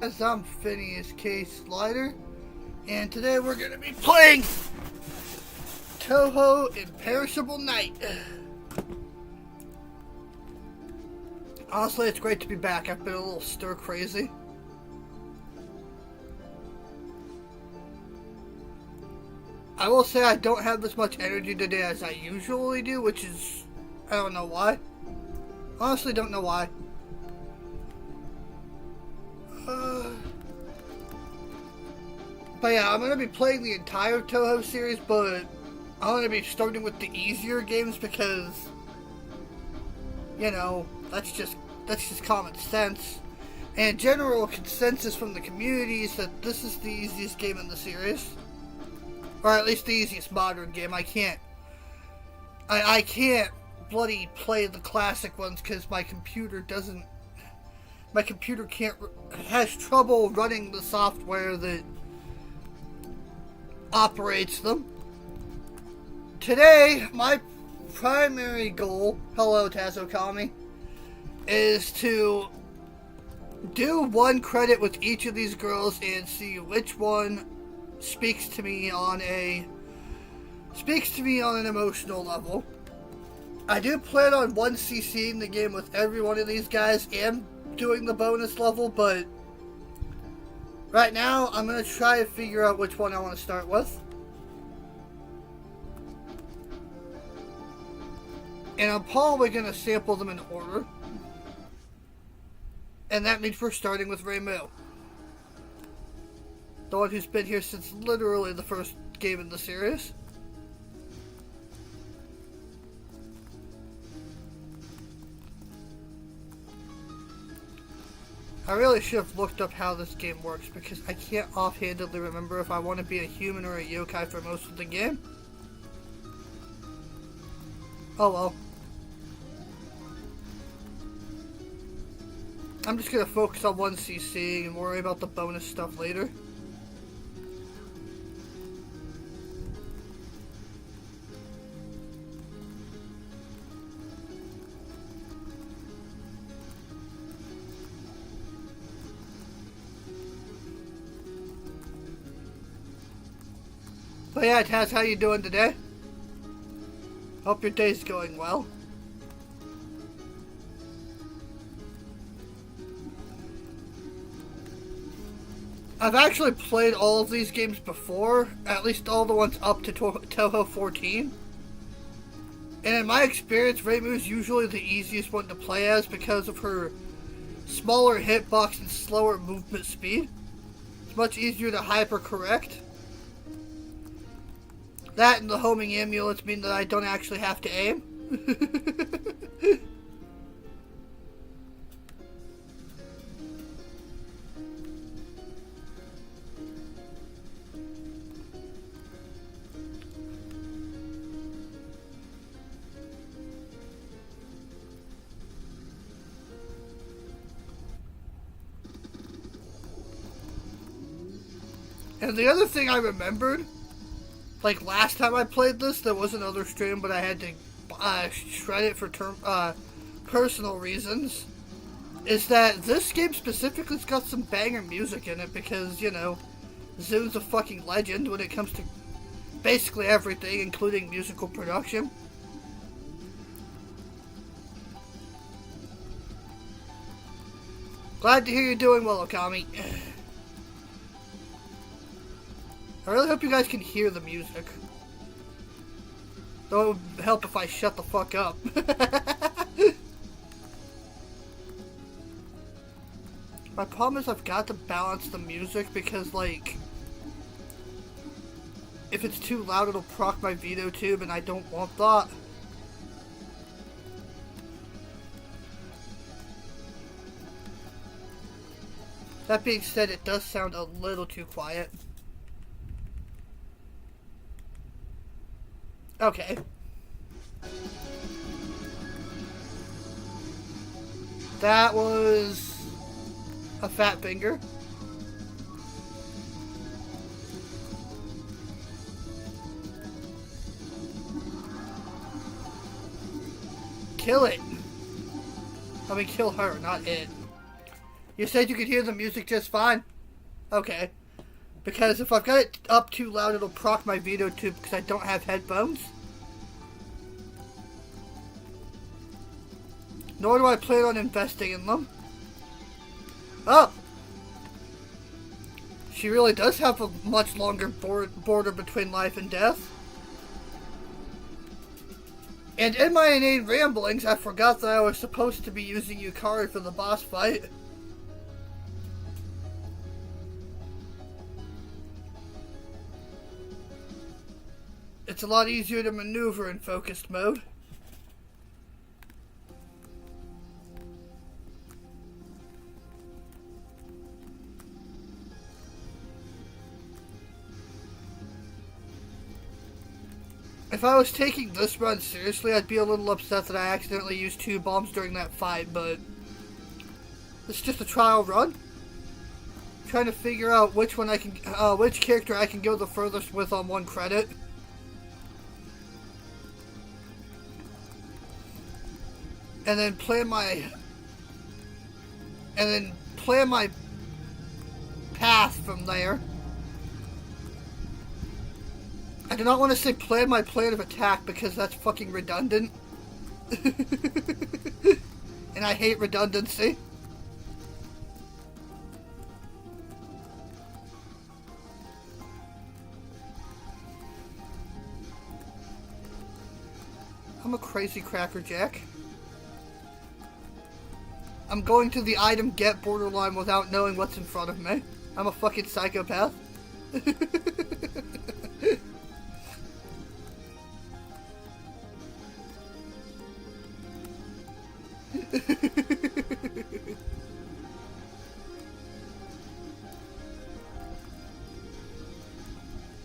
As I'm Phineas K. Slider, and today we're going to be playing Touhou Imperishable Night. Honestly, it's great to be back. I've been a little stir crazy. I will say I don't have as much energy today as I usually do, which is, I don't know why. Honestly, don't know why. But yeah, I'm going to be playing the entire Touhou series, but I'm going to be starting with the easier games because, you know, that's just common sense. And general consensus from the community is that this is the easiest game in the series. Or at least the easiest modern game. I can't bloody play the classic ones because my computer has trouble running the software that operates them. Today, my primary goal, hello Tazokami, is to do one credit with each of these girls and see which one speaks to me on an emotional level. I do plan on 1CCing the game with every one of these guys and doing the bonus level, but right now I'm going to try to figure out which one I want to start with. And I'm probably going to sample them in order. And that means we're starting with Reimu. The one who's been here since literally the first game in the series. I really should have looked up how this game works because I can't offhandedly remember if I want to be a human or a yokai for most of the game. Oh well. I'm just going to focus on 1CC and worry about the bonus stuff later. But yeah, Taz, how you doing today? Hope your day's going well. I've actually played all of these games before, at least all the ones up to Touhou 14. And in my experience, Reimu is usually the easiest one to play as because of her smaller hitbox and slower movement speed. It's much easier to hyper-correct. That and the homing amulets mean that I don't actually have to aim. And the other thing I remembered, like last time I played this, there was another stream, but I had to shred it for personal reasons, is that this game specifically's got some banger music in it because, you know, Zu's a fucking legend when it comes to basically everything, including musical production. Glad to hear you're doing well, Okami. I really hope you guys can hear the music. Though it would help if I shut the fuck up. My problem is I've got to balance the music because, like, if it's too loud it'll proc my veto tube and I don't want that. That being said, it does sound a little too quiet. Okay. That was a fat finger. Kill it. I mean, kill her, not it. You said you could hear the music just fine? Okay. Because if I've got it up too loud, it'll proc my video tube because I don't have headphones. Nor do I plan on investing in them. Oh! She really does have a much longer border between life and death. And in my inane ramblings, I forgot that I was supposed to be using Yukari for the boss fight. It's a lot easier to maneuver in focused mode. If I was taking this run seriously, I'd be a little upset that I accidentally used 2 bombs during that fight, but it's just a trial run. I'm trying to figure out which one I can, which character I can go the furthest with on 1 credit. And then plan my path from there. I do not want to say plan my plan of attack because that's fucking redundant. And I hate redundancy. I'm a crazy crackerjack. I'm going to the item get borderline without knowing what's in front of me. I'm a fucking psychopath.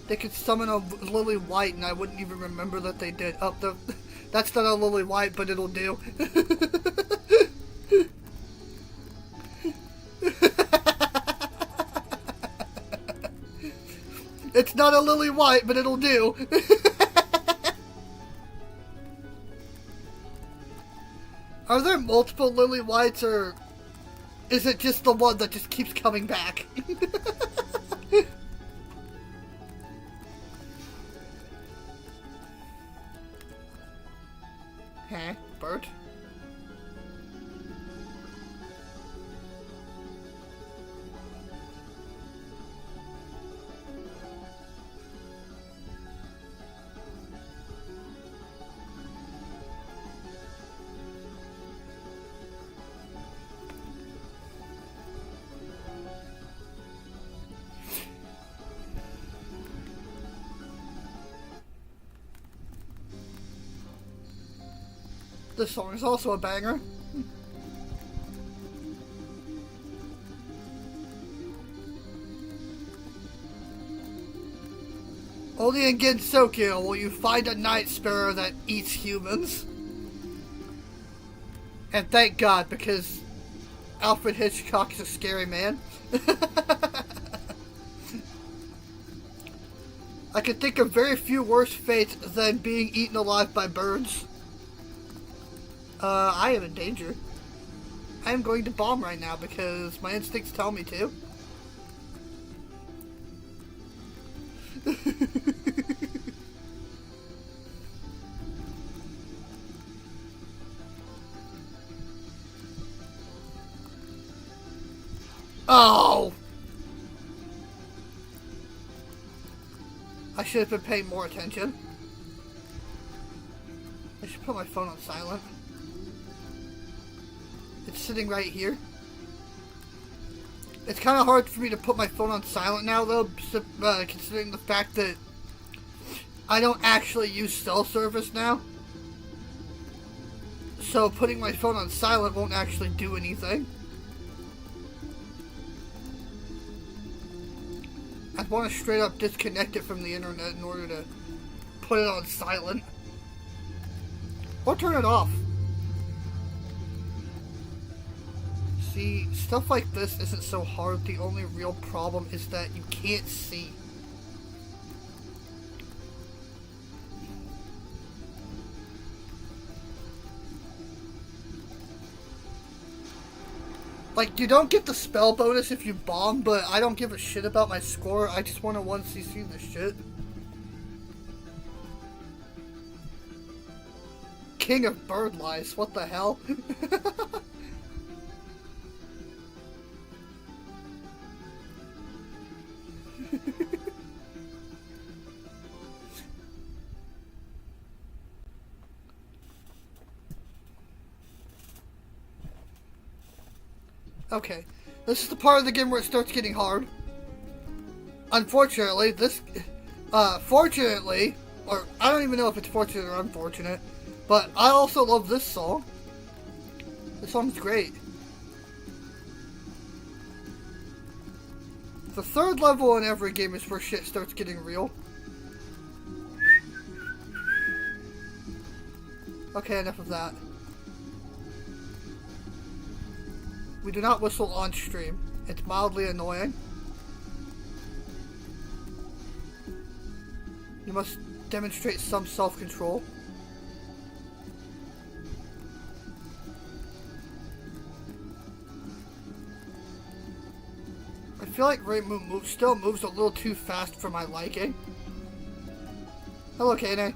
They could summon a Lily White and I wouldn't even remember that they did. Oh, that's not a Lily White, but it'll do. It's not a Lily White, but it'll do. Are there multiple Lily Whites, or is it just the one that just keeps coming back? Huh? Bird? This song is also a banger. Only in Gensokyo will you find a night sparrow that eats humans. And thank God, because Alfred Hitchcock is a scary man. I can think of very few worse fates than being eaten alive by birds. I am in danger. I am going to bomb right now because my instincts tell me to. Oh! I should have been paying more attention. I should put my phone on silent. It's sitting right here. It's kind of hard for me to put my phone on silent now, though, considering the fact that I don't actually use cell service now. So putting my phone on silent won't actually do anything. I'd want to straight up disconnect it from the internet in order to put it on silent. Or turn it off. See, stuff like this isn't so hard. The only real problem is that you can't see. Like, you don't get the spell bonus if you bomb, but I don't give a shit about my score. I just want to 1cc this shit. King of bird lice, what the hell? Okay, this is the part of the game where it starts getting hard. Unfortunately, fortunately, or I don't even know if it's fortunate or unfortunate, but I also love this song. This song's great. The third level in every game is where shit starts getting real. Okay, enough of that. We do not whistle on stream. It's mildly annoying. You must demonstrate some self-control. I feel like Reimu still moves a little too fast for my liking. Hello, Kane.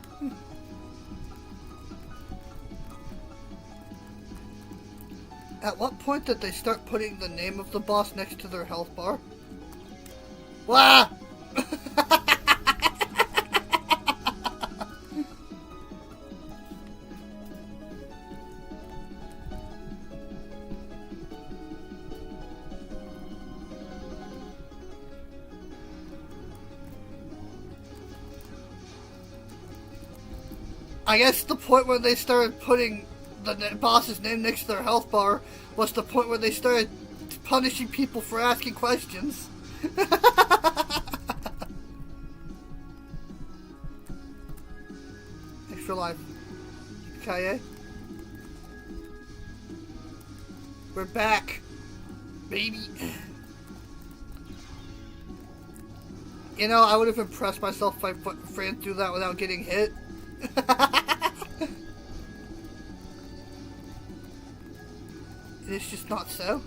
At what point did they start putting the name of the boss next to their health bar? Wah! I guess the point where they started putting the boss's name next to their health bar was the point where they started punishing people for asking questions. Extra life. Kaye. We're back, baby. You know, I would have impressed myself if I ran through that without getting hit. It's just not so.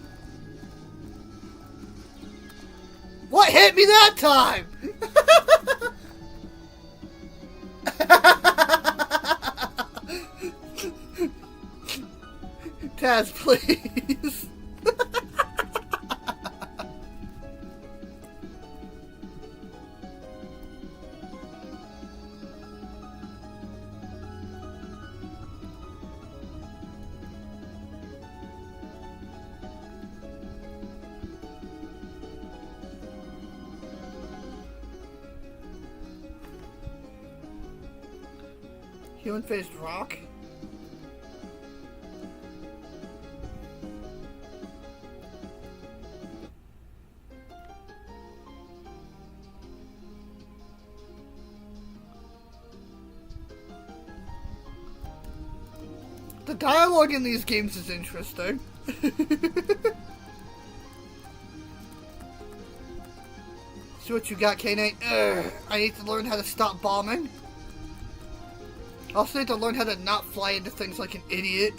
What hit me that time? Taz, please. Human-faced rock? The dialogue in these games is interesting. See what you got, K-Nate? I need to learn how to stop bombing. I also need to learn how to not fly into things like an idiot.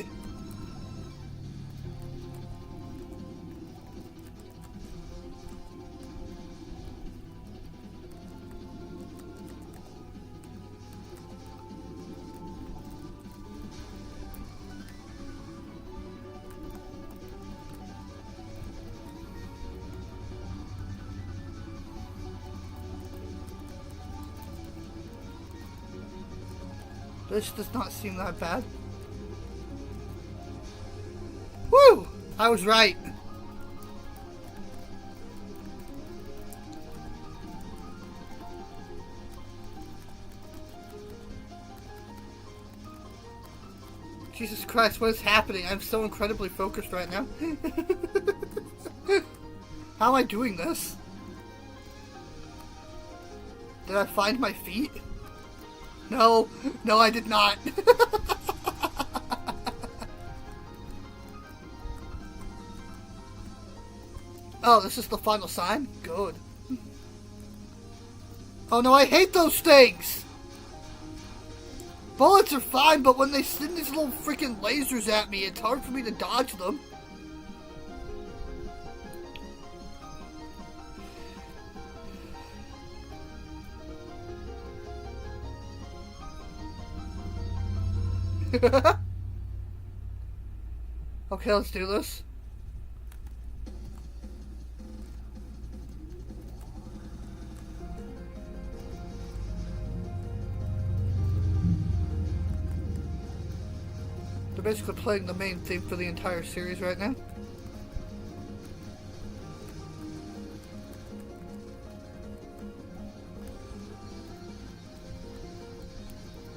This does not seem that bad. Woo! I was right. Jesus Christ, what is happening? I'm so incredibly focused right now. How am I doing this? Did I find my feet? No, no, I did not. Oh, this is the final sign? Good. Oh no, I hate those things! Bullets are fine, but when they send these little freaking lasers at me, it's hard for me to dodge them. Okay, let's do this. They're basically playing the main theme for the entire series right now.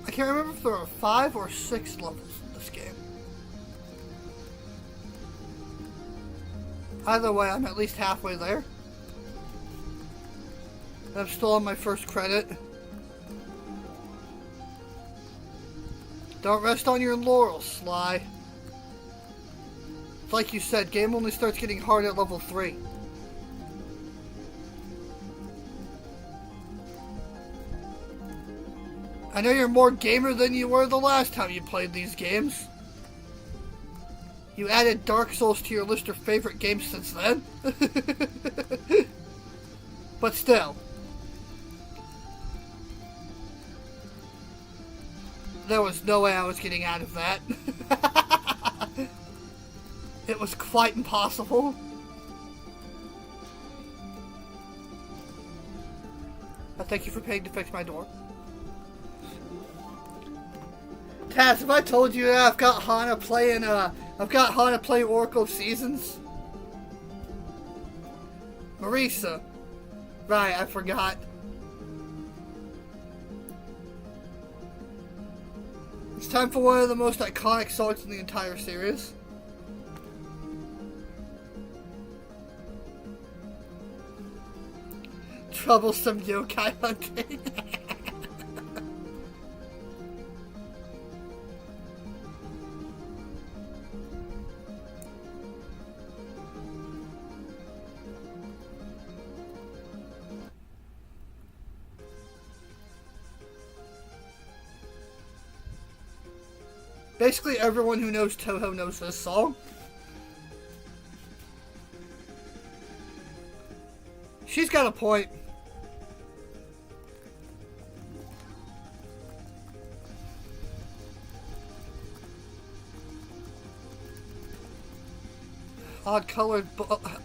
I can't remember if there are 5 or 6 levels in this game. Either way, I'm at least halfway there. I'm still on my first credit. Don't rest on your laurels, Sly. Like you said, game only starts getting hard at level 3. I know you're more gamer than you were the last time you played these games. You added Dark Souls to your list of favorite games since then. But still. There was no way I was getting out of that. It was quite impossible. Thank you for paying to fix my door. Taz, have I told you that I've got Hana playing Oracle of Seasons? Marisa. Right, I forgot. It's time for one of the most iconic songs in the entire series. Troublesome yokai hunting. Basically, everyone who knows Touhou knows this song. She's got a point.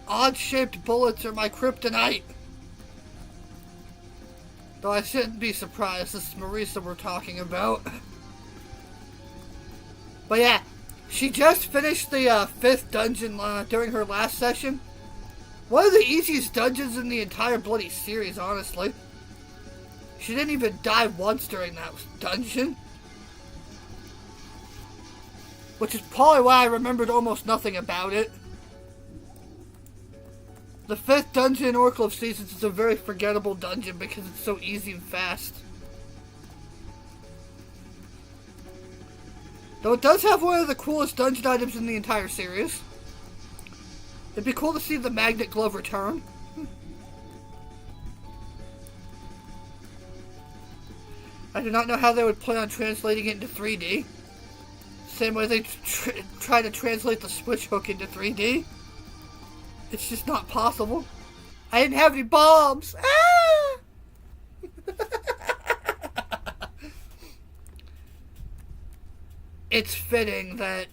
Odd-shaped bullets are my kryptonite. Though I shouldn't be surprised, this is Marisa we're talking about. But yeah, she just finished the 5th dungeon during her last session. One of the easiest dungeons in the entire bloody series, honestly. She didn't even die once during that dungeon. Which is probably why I remembered almost nothing about it. The 5th dungeon in Oracle of Seasons is a very forgettable dungeon because it's so easy and fast. Though it does have one of the coolest dungeon items in the entire series. It'd be cool to see the Magnet Glove return. I do not know how they would plan on translating it into 3D. Same way they try to translate the Switch Hook into 3D. It's just not possible. I didn't have any bombs! Ah! It's fitting that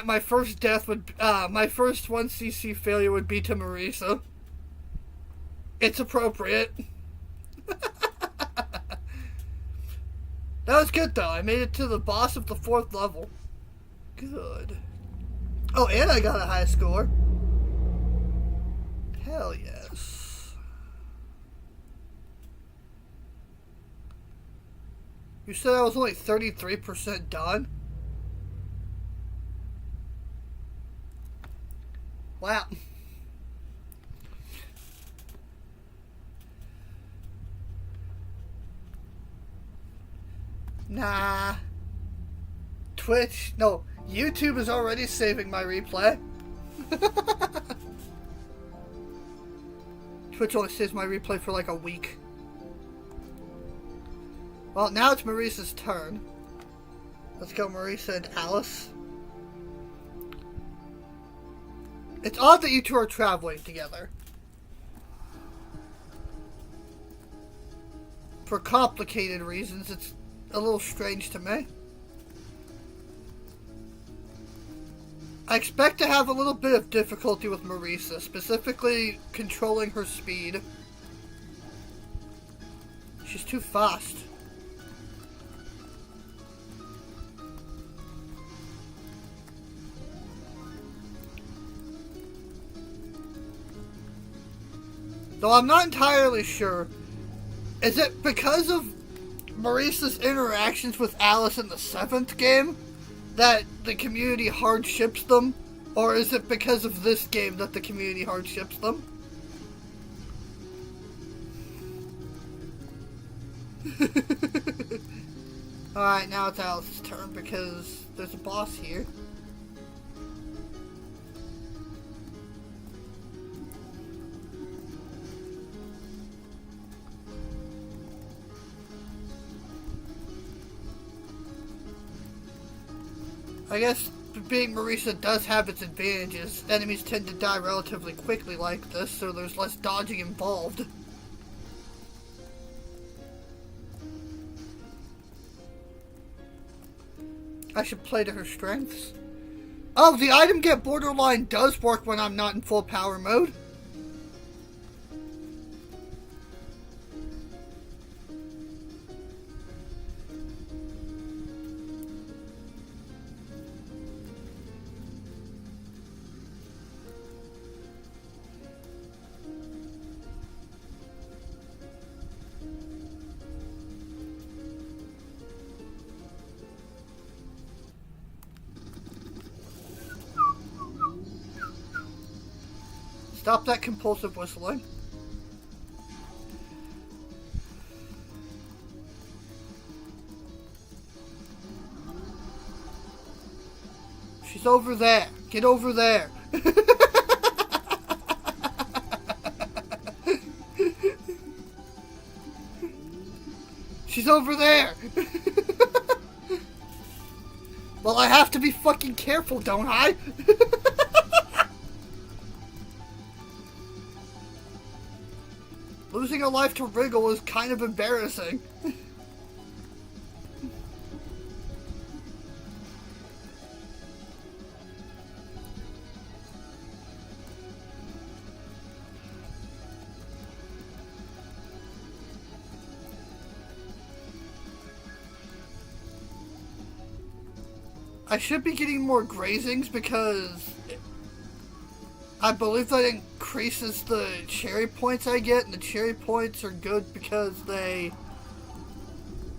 my first death would, my first 1cc failure would be to Marisa. It's appropriate. That was good though. I made it to the boss of the 4th level. Good. Oh, and I got a high score. Hell yes. You said I was only 33% done? Wow. Nah. Twitch, no, YouTube is already saving my replay. Twitch only saves my replay for like a week. Well, now it's Marisa's turn. Let's go Marisa and Alice. It's odd that you two are traveling together. For complicated reasons, it's a little strange to me. I expect to have a little bit of difficulty with Marisa, specifically controlling her speed. She's too fast. Though I'm not entirely sure. Is it because of Marisa's interactions with Alice in the 7th game that the community hardships them? Or is it because of this game that the community hardships them? Alright, now it's Alice's turn because there's a boss here. I guess being Marisa does have its advantages. Enemies tend to die relatively quickly like this, so there's less dodging involved. I should play to her strengths. Oh, the item get borderline does work when I'm not in full power mode. Stop that compulsive whistling. She's over there. Get over there. She's over there. Well, I have to be fucking careful, don't I? Losing a life to Wriggle is kind of embarrassing. I should be getting more grazings because I believe that increases the cherry points I get, and the cherry points are good because they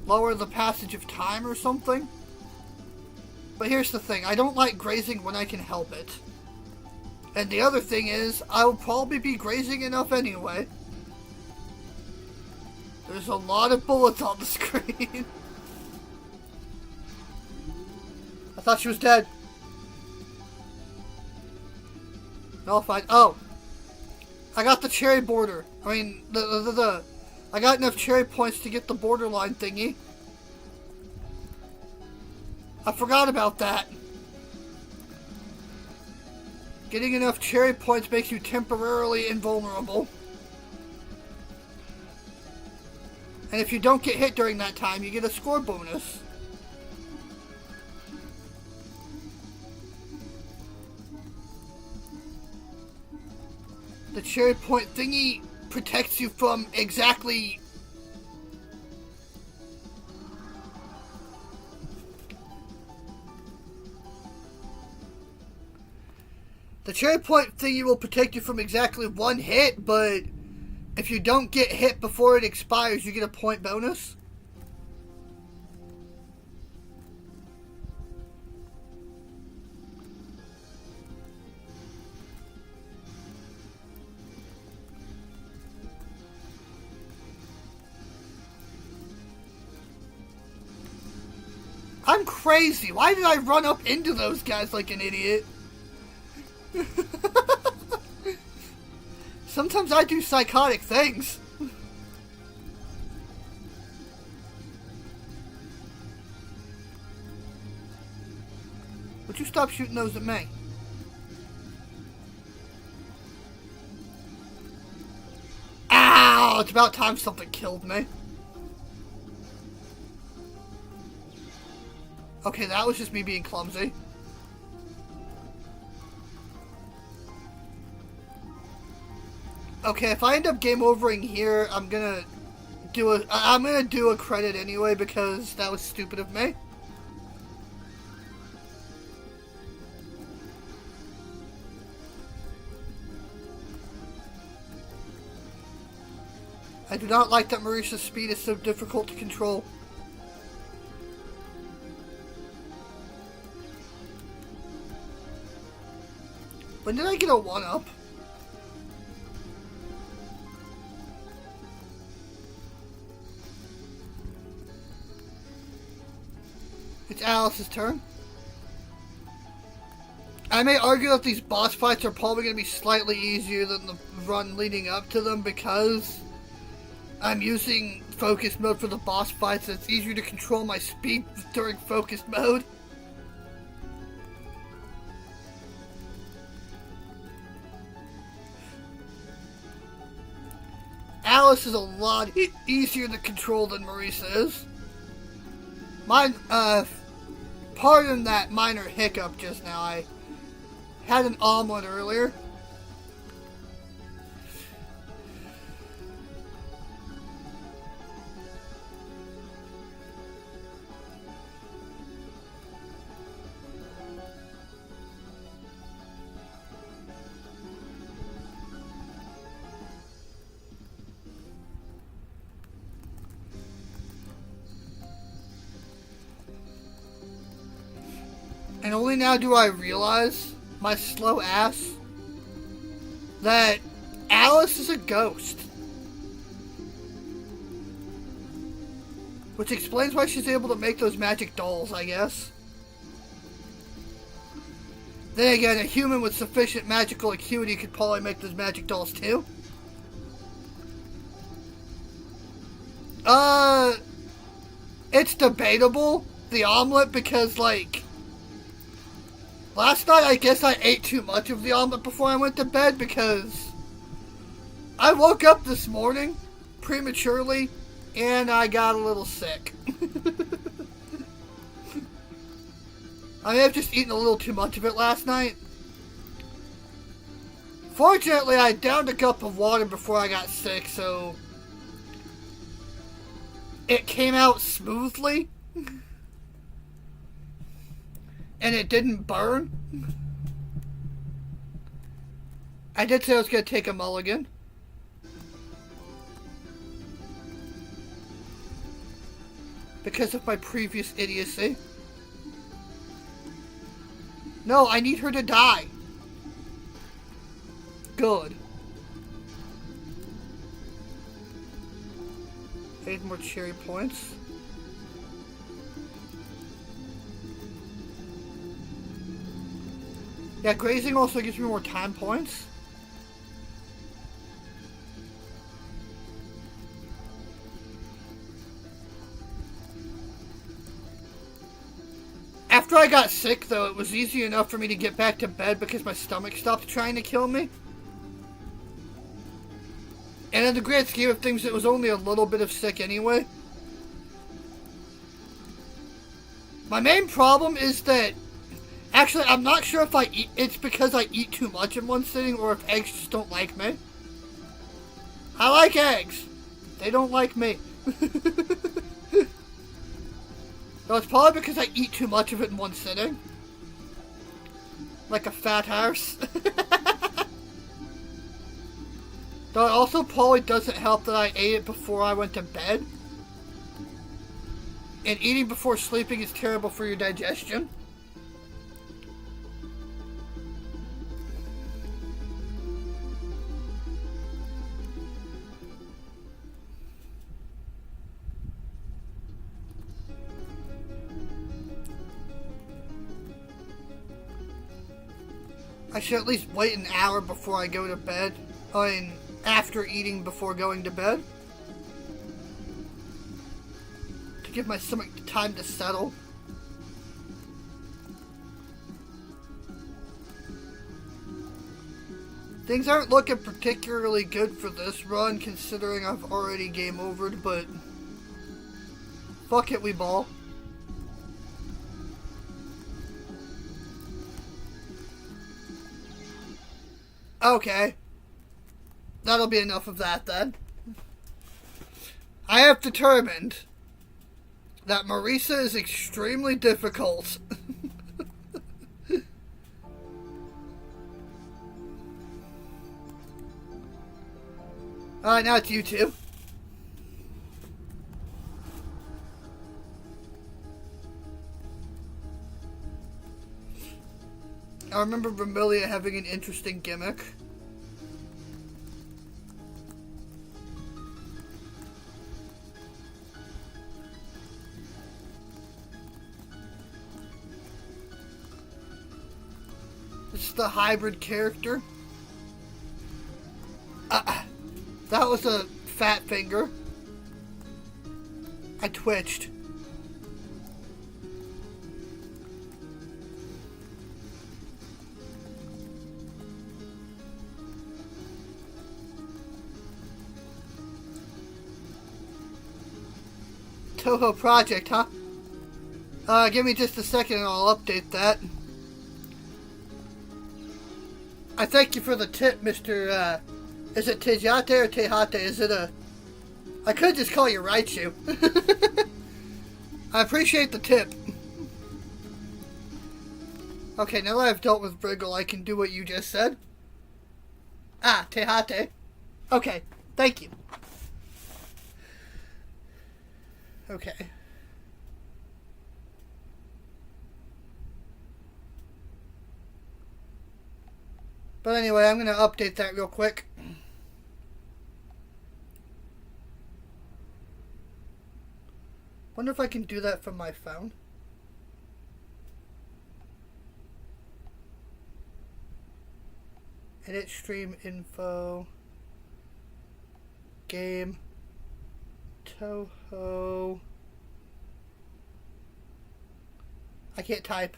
lower the passage of time or something. But here's the thing, I don't like grazing when I can help it. And the other thing is, I will probably be grazing enough anyway. There's a lot of bullets on the screen. I thought she was dead. No, fine. Oh, I got the cherry border. I mean, I got enough cherry points to get the borderline thingy. I forgot about that. Getting enough cherry points makes you temporarily invulnerable. And if you don't get hit during that time, you get a score bonus. The cherry point thingy protects you from exactly... The cherry point thingy will protect you from exactly one hit, but if you don't get hit before it expires, you get a point bonus. I'm crazy. Why did I run up into those guys like an idiot? Sometimes I do psychotic things. Would you stop shooting those at me? Ow! It's about time something killed me. Okay, that was just me being clumsy. Okay, if I end up game overing here, I'm gonna do a credit anyway because that was stupid of me. I do not like that Marisa's speed is so difficult to control. When did I get a 1-up? It's Alice's turn. I may argue that these boss fights are probably going to be slightly easier than the run leading up to them because I'm using focus mode for the boss fights. It's easier to control my speed during focus mode. Alice is a lot easier to control than Marisa is. Pardon that minor hiccup just now. I had an omelet earlier. And only now do I realize, my slow ass, that Alice is a ghost. Which explains why she's able to make those magic dolls, I guess. Then again, a human with sufficient magical acuity could probably make those magic dolls too. It's debatable, the omelet, because, like, last night I guess I ate too much of the omelet before I went to bed because I woke up this morning prematurely and I got a little sick. I may have just eaten a little too much of it last night. Fortunately, I downed a cup of water before I got sick, so it came out smoothly. And it didn't burn. I did say I was going to take a mulligan. Because of my previous idiocy. No, I need her to die. Good. 8 more cherry points. Yeah, grazing also gives me more time points. After I got sick, though, it was easy enough for me to get back to bed because my stomach stopped trying to kill me. And in the grand scheme of things, it was only a little bit of sick anyway. My main problem is that, actually, I'm not sure if it's because I eat too much in one sitting or if eggs just don't like me. I like eggs. They don't like me. No, it's probably because I eat too much of it in one sitting. Like a fat horse. Though it also probably doesn't help that I ate it before I went to bed. And eating before sleeping is terrible for your digestion. I should at least wait an hour before I go to bed. I mean, after eating before going to bed. To give my stomach time to settle. Things aren't looking particularly good for this run, considering I've already game overed, but fuck it, we ball. Okay. That'll be enough of that then. I have determined that Marisa is extremely difficult. Alright, now it's you two. I remember Vermilia having an interesting gimmick. This is the hybrid character. That was a fat finger. I twitched. Touhou project, huh? Give me just a second and I'll update that. I thank you for the tip, Mr. Is it Tejate or Tehate? Is it a... I could just call you Reimu. I appreciate the tip. Okay, now that I've dealt with Briggle, I can do what you just said. Ah, Tehate. Okay, thank you. Okay. But anyway, I'm going to update that real quick. Wonder if I can do that from my phone. Edit stream info. Game. Touhou. I can't type.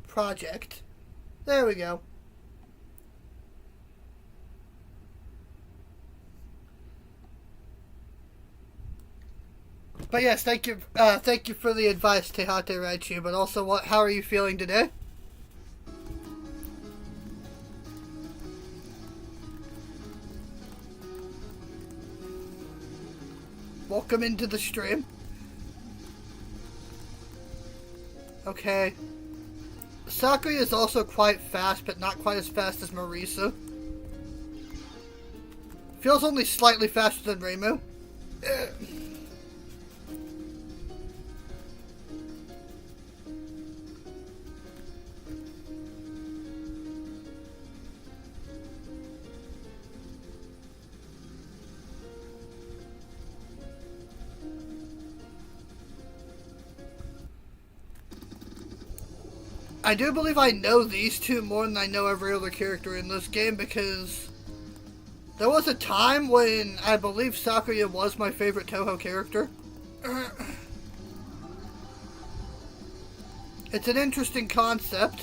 Project. There we go. But yes, thank you for the advice, Tehate Reimu. But also, how are you feeling today? Welcome into the stream. Okay. Sakuya is also quite fast, but not quite as fast as Marisa. Feels only slightly faster than Reimu. I do believe I know these two more than I know every other character in this game, because there was a time when I believe Sakuya was my favorite Touhou character. It's an interesting concept.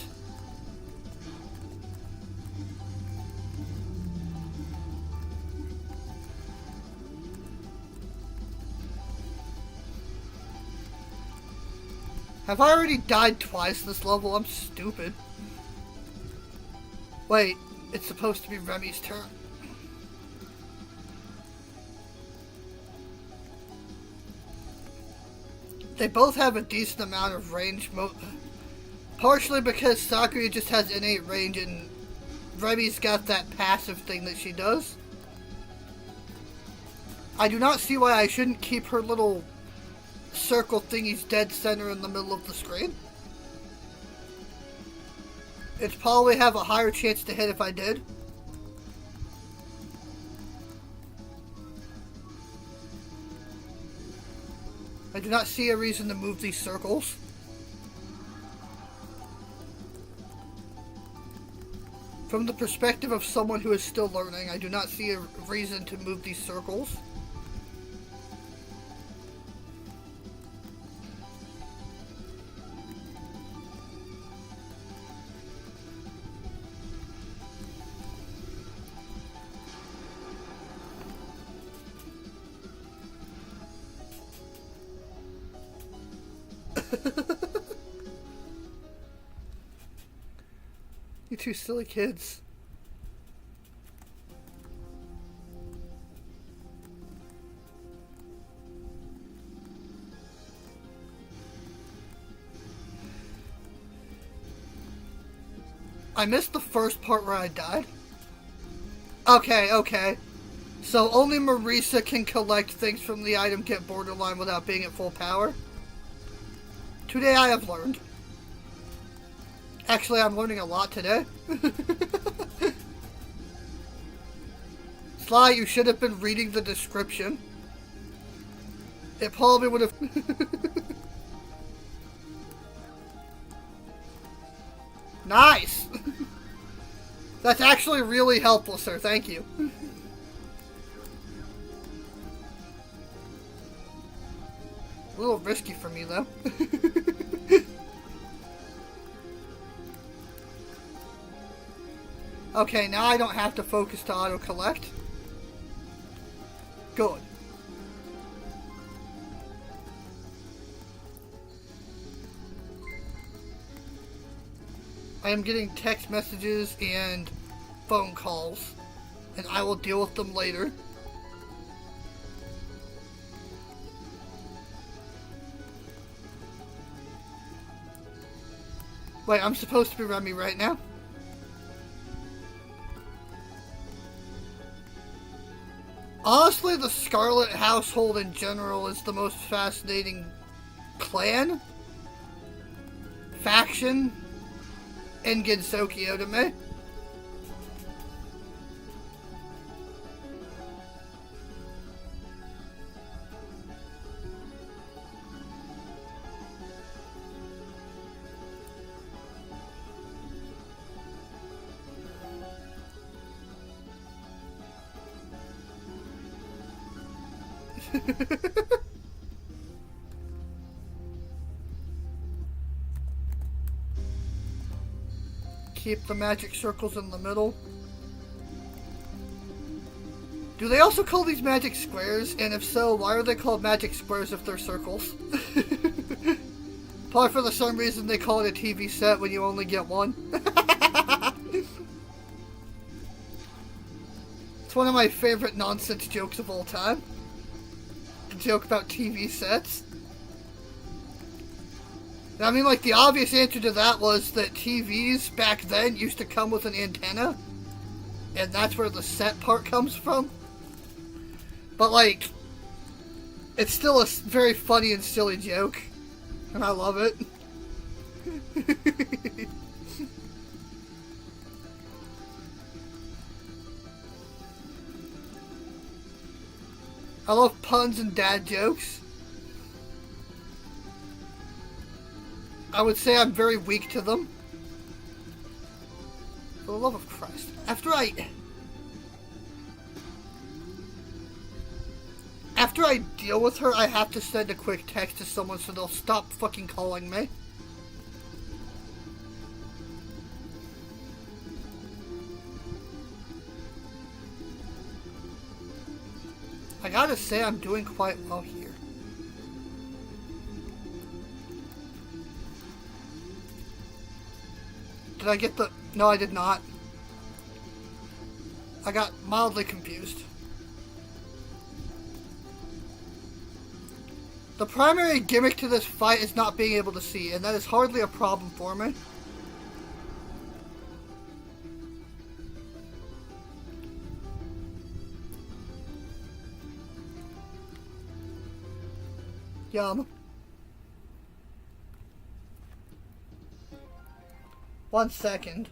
Have I already died twice this level? I'm stupid. Wait, it's supposed to be Remy's turn. They both have a decent amount of range, partially because Sakuya just has innate range and Remy's got that passive thing that she does. I do not see why I shouldn't keep her little circle thingies dead center in the middle of the screen. It'd probably have a higher chance to hit if I did. I do not see a reason to move these circles. From the perspective of someone who is still learning, I do not see a reason to move these circles. You two silly kids. I missed the first part where I died. Okay, okay. So only Marisa can collect things from the item kit borderline without being at full power. Today I have learned. Actually, I'm learning a lot today. Sly, you should have been reading the description. It probably would have... Nice! That's actually really helpful, sir. Thank you. A little risky for me, though. Okay, now I don't have to focus to auto-collect. Good. I am getting text messages and phone calls, and I will deal with them later. Wait, I'm supposed to be Remy right now? Honestly, the Scarlet household in general is the most fascinating clan, faction, in Gensokyo to me. Keep the magic circles in the middle. Do they also call these magic squares? And if so, why are they called magic squares if they're circles? Probably for the same reason they call it a TV set when you only get one. It's one of my favorite nonsense jokes of all time. The joke about TV sets. I mean, like, the obvious answer to that was that TVs back then used to come with an antenna, and that's where the set part comes from. But, like, it's still a very funny and silly joke, and I love it. I love puns and dad jokes. I would say I'm very weak to them. For the love of Christ. After I deal with her, I have to send a quick text to someone so they'll stop fucking calling me. I gotta say I'm doing quite well here. Did I get the... No, I did not. I got mildly confused. The primary gimmick to this fight is not being able to see, and that is hardly a problem for me. Yum. 1 second.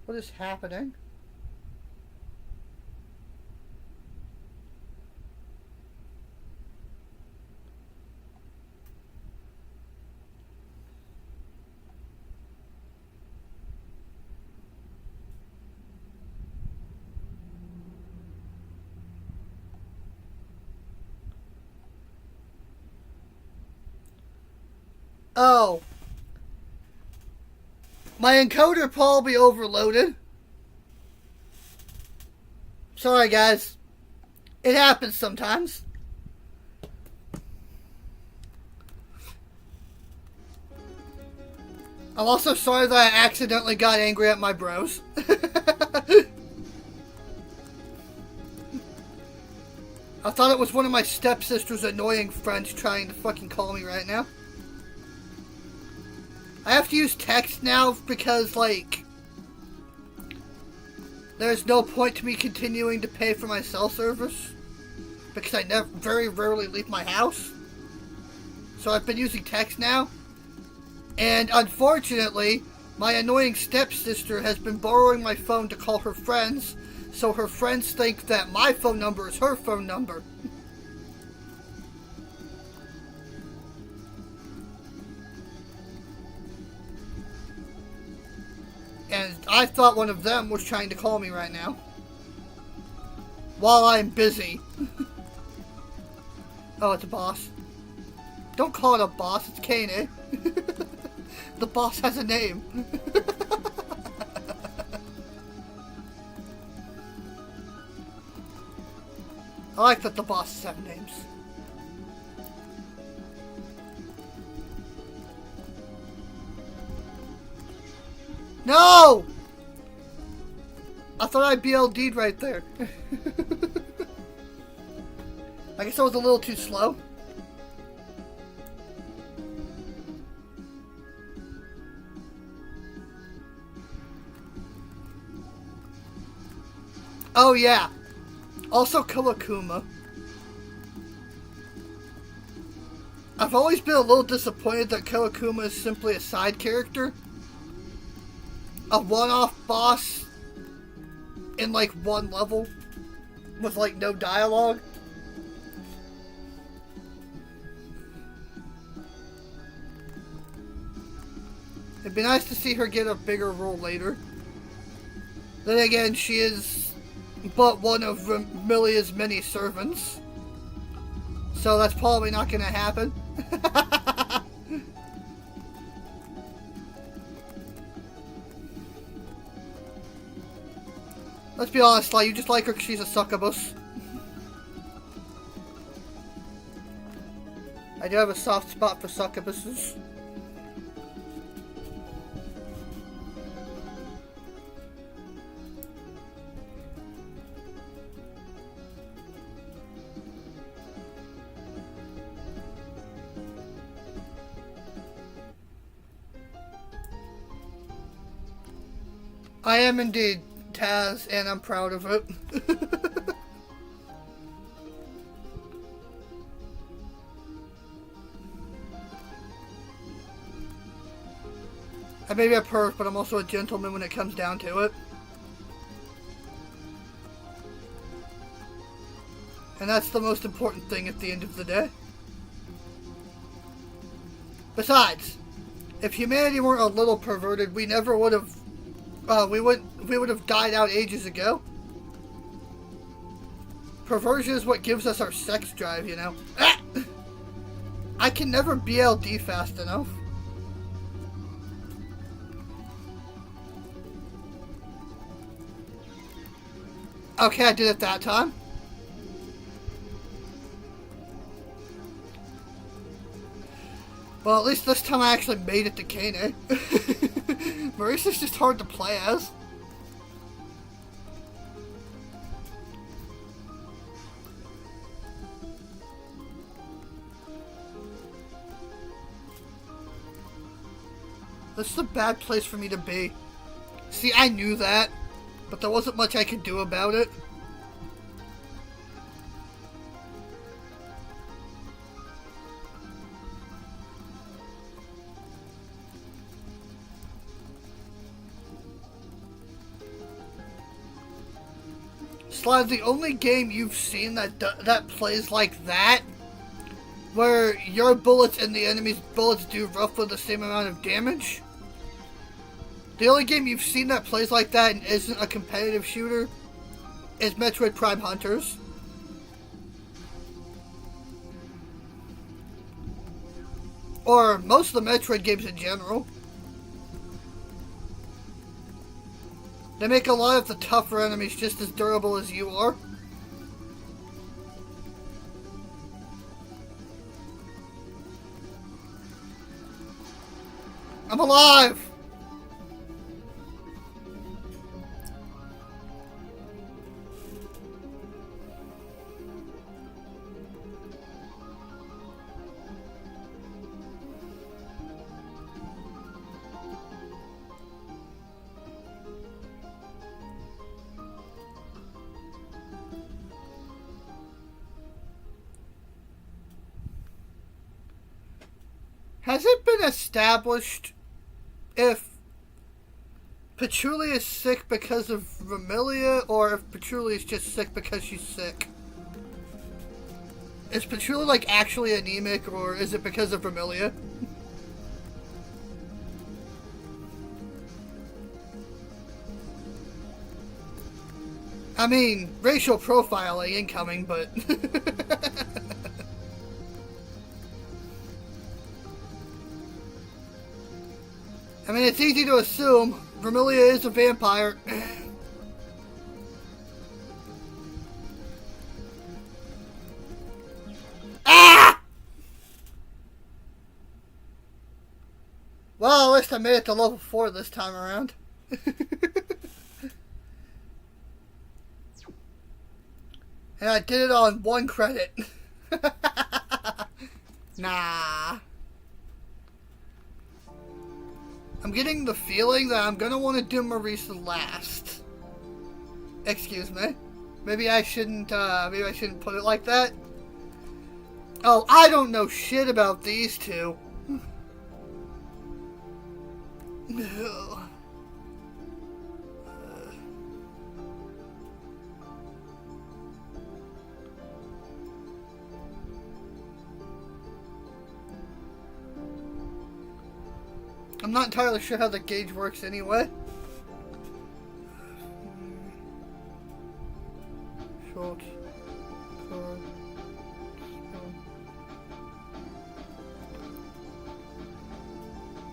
What is happening? Oh. My encoder probably overloaded. Sorry, guys. It happens sometimes. I'm also sorry that I accidentally got angry at my bros. I thought it was one of my stepsister's annoying friends trying to fucking call me right now. I have to use text now because, like, there's no point to me continuing to pay for my cell service because I very rarely leave my house. So I've been using text now. And unfortunately, my annoying stepsister has been borrowing my phone to call her friends, so her friends think that my phone number is her phone number. And I thought one of them was trying to call me right now. While I'm busy. Oh, it's a boss. Don't call it a boss, it's Kane. The boss has a name. I like that the bosses have names. No! I thought I BLD'd right there. I guess I was a little too slow. Oh yeah. Also Kawakuma. I've always been a little disappointed that Kawakuma is simply a side character. A one-off boss in like one level with like no dialogue. It'd be nice to see her get a bigger role later. Then again, she is but one of Milia's many servants. So that's probably not going to happen. Let's be honest, like, you just like her because she's a succubus. I do have a soft spot for succubuses. I am indeed Taz, and I'm proud of it. I may be a perv, but I'm also a gentleman when it comes down to it. And that's the most important thing at the end of the day. Besides, if humanity weren't a little perverted, we never would have we would have died out ages ago. Perversion is what gives us our sex drive, you know. Ah! I can never BLD fast enough. Okay, I did it that time. Well, at least this time I actually made it to Kane. Marisa's just hard to play as. This is a bad place for me to be. See, I knew that, but there wasn't much I could do about it. Slide, the only game you've seen that plays like that, where your bullets and the enemy's bullets do roughly the same amount of damage. The only game you've seen that plays like that and isn't a competitive shooter is Metroid Prime Hunters. Or most of the Metroid games in general. They make a lot of the tougher enemies just as durable as you are. I'm alive! Has it been established if Patchouli is sick because of Vermilia, or if Patchouli is just sick because she's sick? Is Patchouli, like, actually anemic, or is it because of Vermilia? I mean, racial profiling incoming, but... I mean, it's easy to assume Vermilia is a vampire. Ah! Well, at least I made it to level 4 this time around. And I did it on 1 credit. Nah. I'm getting the feeling that I'm gonna want to do Marisa last. Excuse me. Maybe I shouldn't put it like that. Oh, I don't know shit about these two. I'm not entirely sure how the gauge works anyway. Short.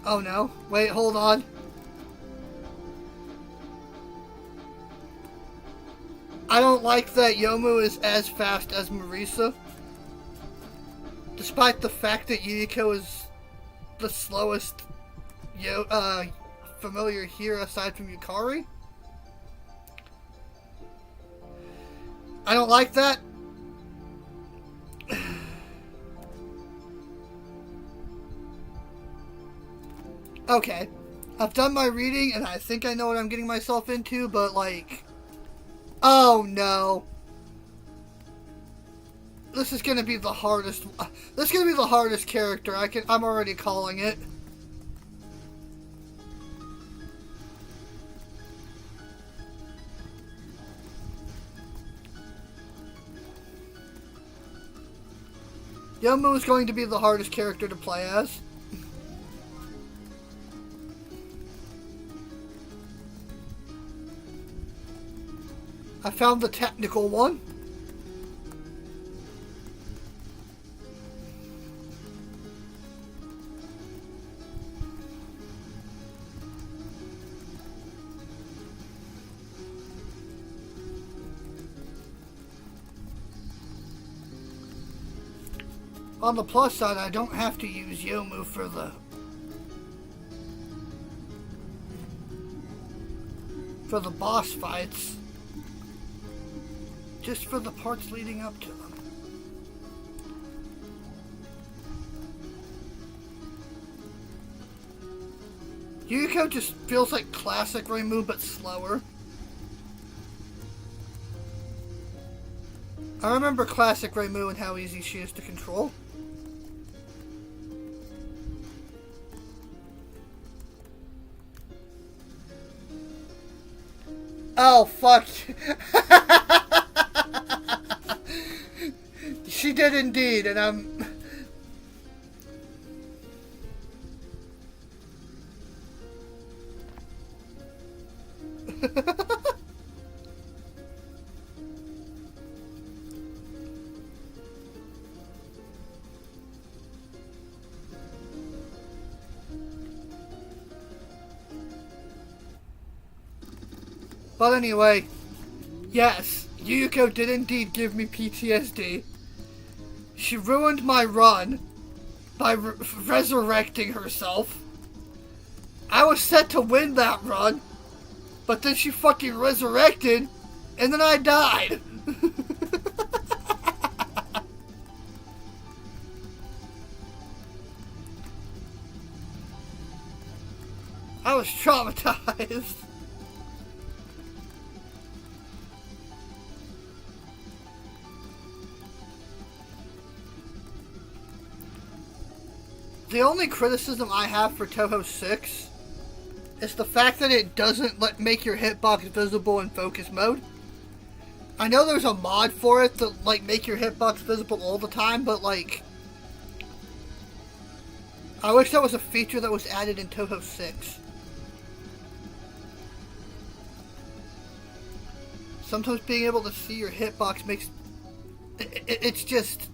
Oh no. Wait, hold on. I don't like that Youmu is as fast as Marisa. Despite the fact that Yuriko is the slowest familiar here aside from Yukari. I don't like that. Okay. I've done my reading and I think I know what I'm getting myself into, but like... Oh no. This is gonna be the hardest... This is gonna be the hardest character. I'm already calling it. Youmu is going to be the hardest character to play as. I found the technical one. On the plus side, I don't have to use Youmu for the boss fights. Just for the parts leading up to them. Yuriko just feels like classic Reimu, but slower. I remember classic Reimu and how easy she is to control. Oh, fuck. She did indeed, and I'm... But anyway, yes, Yuriko did indeed give me PTSD. She ruined my run by resurrecting herself. I was set to win that run, but then she fucking resurrected, and then I died. I was traumatized. The only criticism I have for Touhou 6 is the fact that it doesn't make your hitbox visible in focus mode. I know there's a mod for it to, like, make your hitbox visible all the time, but, like, I wish that was a feature that was added in Touhou 6. Sometimes being able to see your hitbox makes... It's just...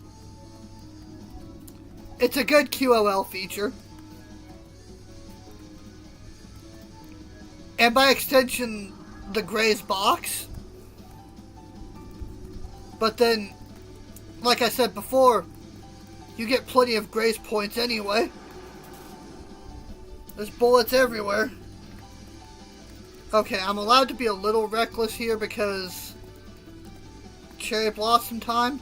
It's a good QOL feature. And by extension, the Gray's box. But then, like I said before, you get plenty of Gray's points anyway. There's bullets everywhere. Okay, I'm allowed to be a little reckless here because Cherry Blossom time.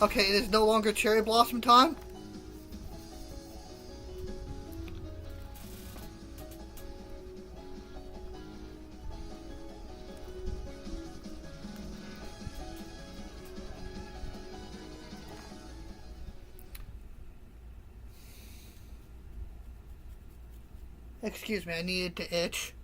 Okay, it is no longer Cherry Blossom time. Excuse me, I needed to itch.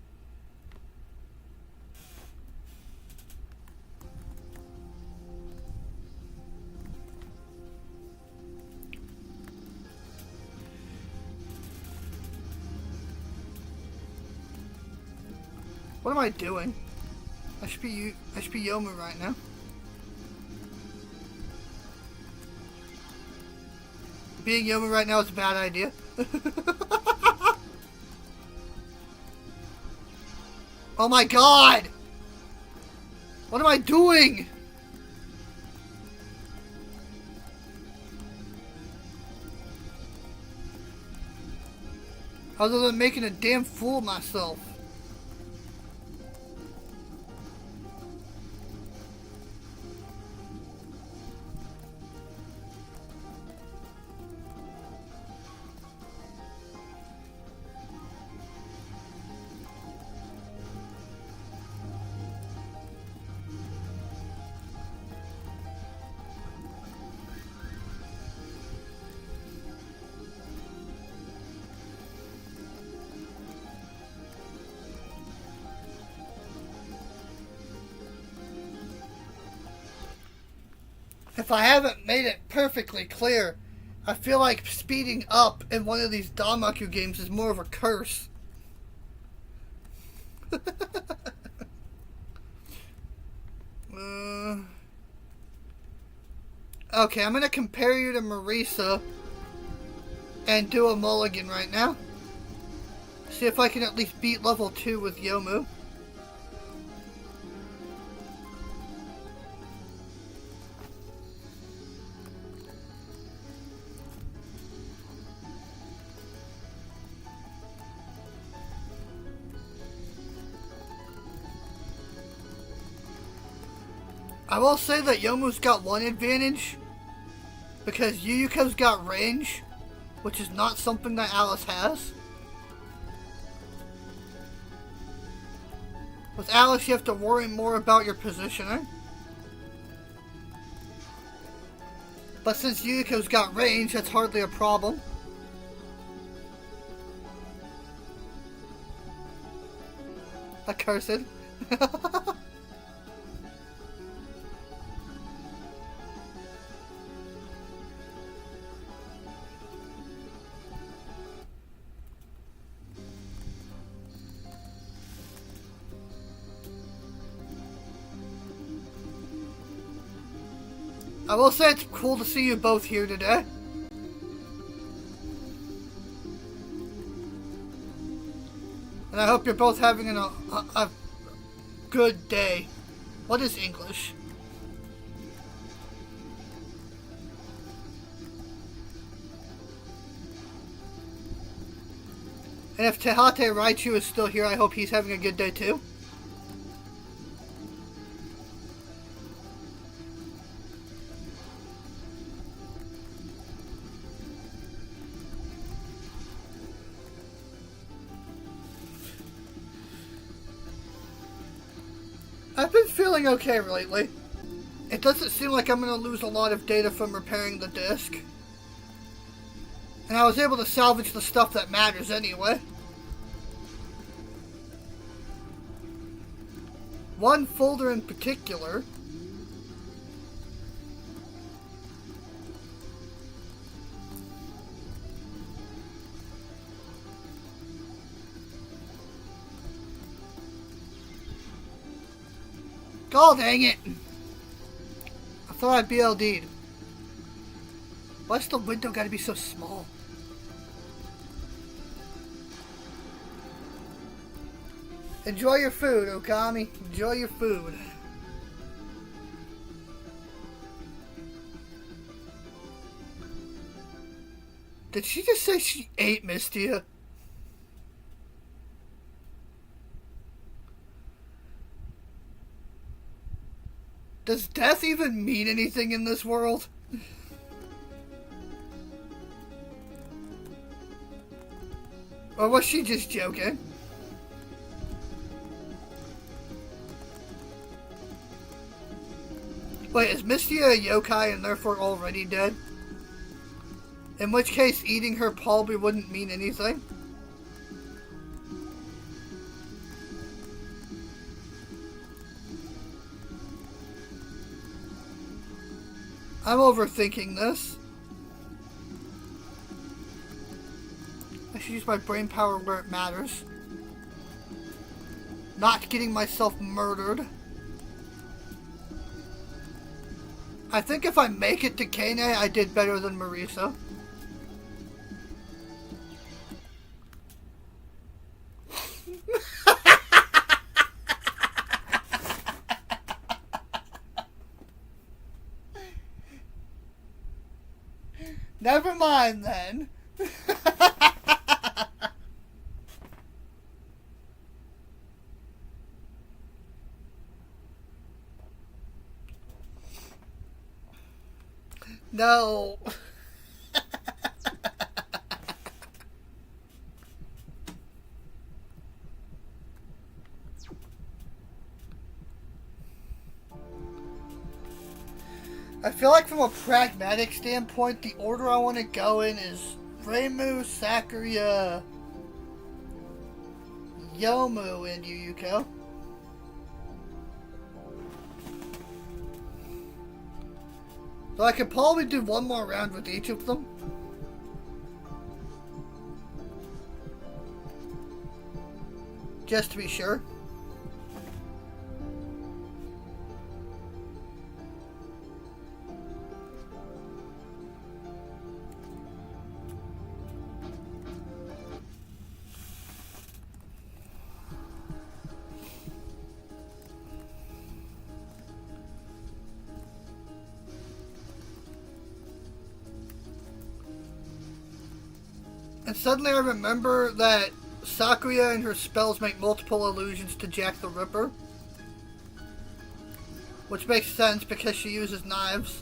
What am I doing? I should be Youmu right now. Being Youmu right now is a bad idea. Oh my god! What am I doing? Other than making a damn fool of myself. If I haven't made it perfectly clear, I feel like speeding up in one of these Danmaku games is more of a curse. Okay, I'm gonna compare you to Marisa and do a mulligan right now. See if I can at least beat level 2 with Youmu. I will say that Yomu's got one advantage, because Yuyuko's got range, which is not something that Alice has. With Alice, you have to worry more about your positioning. But since Yuyuko's got range, that's hardly a problem. Accursed. I will say it's cool to see you both here today. And I hope you're both having a good day. What is English? And if Tehate Raichu is still here, I hope he's having a good day too. I've been feeling okay lately. It doesn't seem like I'm going to lose a lot of data from repairing the disk. And I was able to salvage the stuff that matters anyway. One folder in particular. God dang it! I thought I'd BLD'd. Why's the window gotta be so small? Enjoy your food, Okami. Enjoy your food. Did she just say she ate Mistia? Does death even mean anything in this world? Or was she just joking? Wait, is Mistia a yokai and therefore already dead? In which case, eating her probably wouldn't mean anything. I'm overthinking this. I should use my brain power where it matters. Not getting myself murdered. I think if I make it to Kane, I did better than Marisa. Never mind then. No. I feel like from a pragmatic standpoint, the order I want to go in is Reimu, Sakuya, Youmu, and Yuyuko. So I could probably do one more round with each of them. Just to be sure. And suddenly I remember that Sakuya and her spells make multiple allusions to Jack the Ripper. Which makes sense because she uses knives.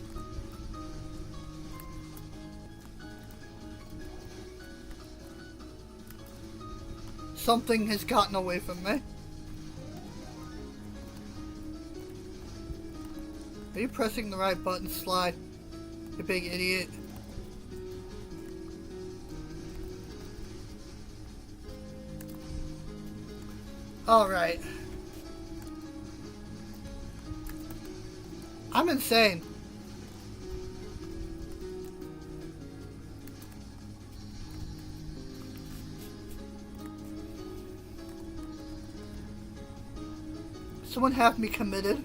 Something has gotten away from me. Are you pressing the right button, Sly? You big idiot. Alright. I'm insane. Someone have me committed.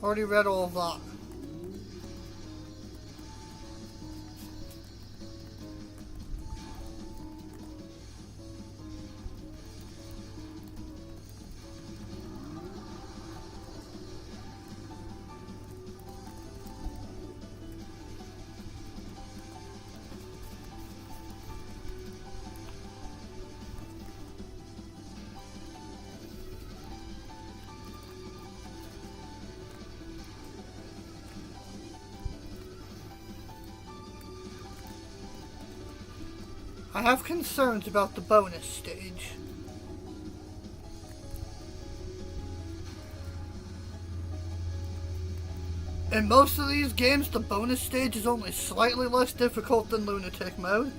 Already read all of that. I have concerns about the bonus stage. In most of these games, the bonus stage is only slightly less difficult than Lunatic mode.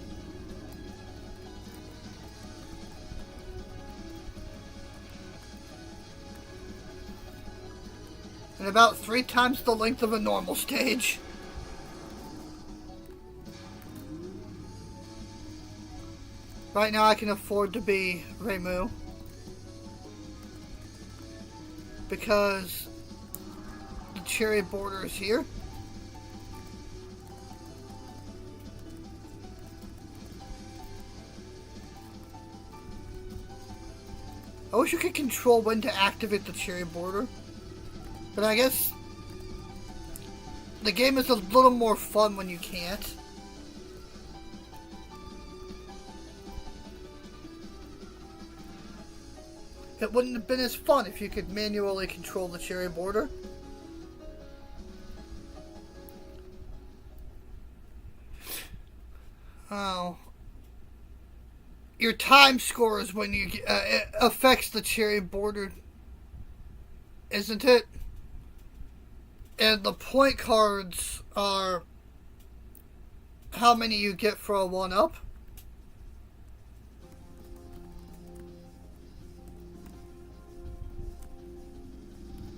And about 3 times the length of a normal stage. Right now I can afford to be Reimu. Because the cherry border is here. I wish you could control when to activate the cherry border. But I guess the game is a little more fun when you can't. It wouldn't have been as fun if you could manually control the cherry border. Oh. Your time score is when you it affects the cherry border, isn't it? And the point cards are how many you get for a 1-up.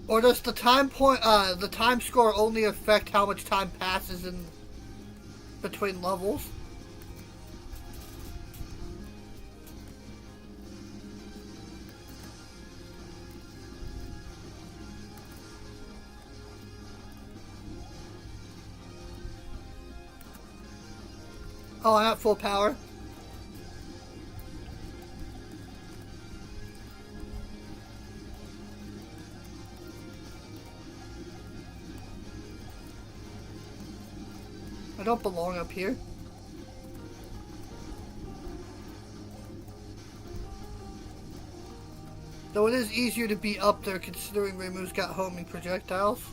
Or does the time score only affect how much time passes in between levels? Oh, I'm at full power. I don't belong up here. Though it is easier to be up there considering Reimu's got homing projectiles.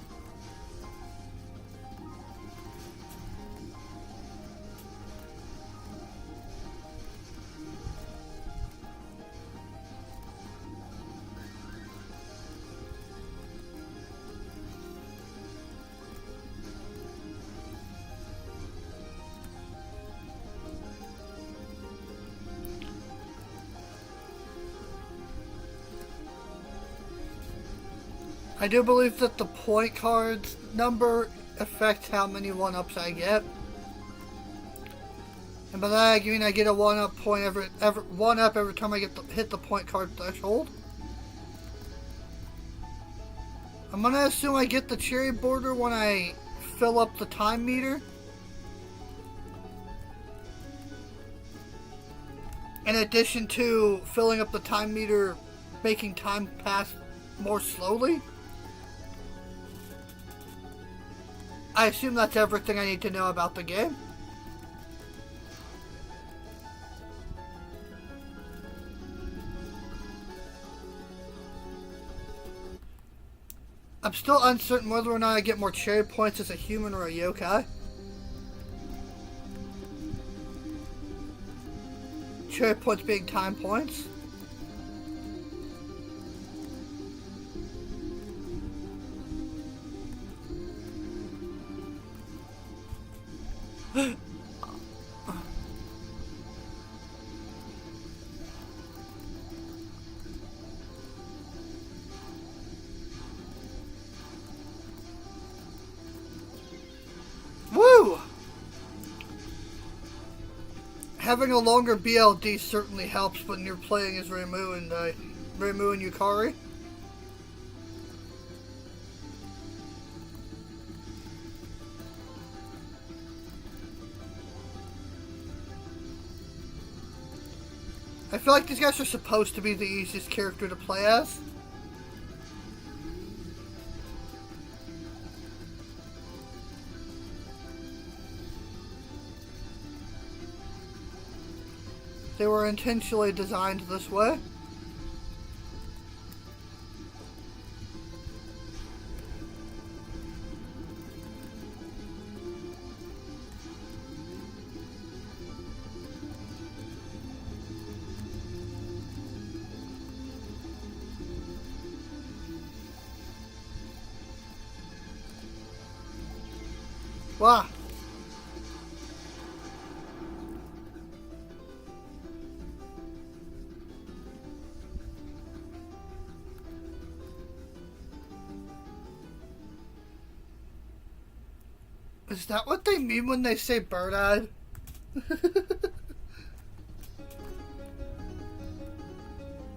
I do believe that the point cards number affects how many 1-ups I get. And by that I mean I get a 1-up point every 1-up every time I hit the point card threshold. I'm gonna assume I get the cherry border when I fill up the time meter. In addition to filling up the time meter, making time pass more slowly. I assume that's everything I need to know about the game. I'm still uncertain whether or not I get more cherry points as a human or a yokai. Cherry points being time points. Woo! Having a longer BLD certainly helps when you're playing as Reimu and Yukari. I feel like these guys are supposed to be the easiest character to play as. They were intentionally designed this way. Wow. Is that what they mean when they say bird-eyed?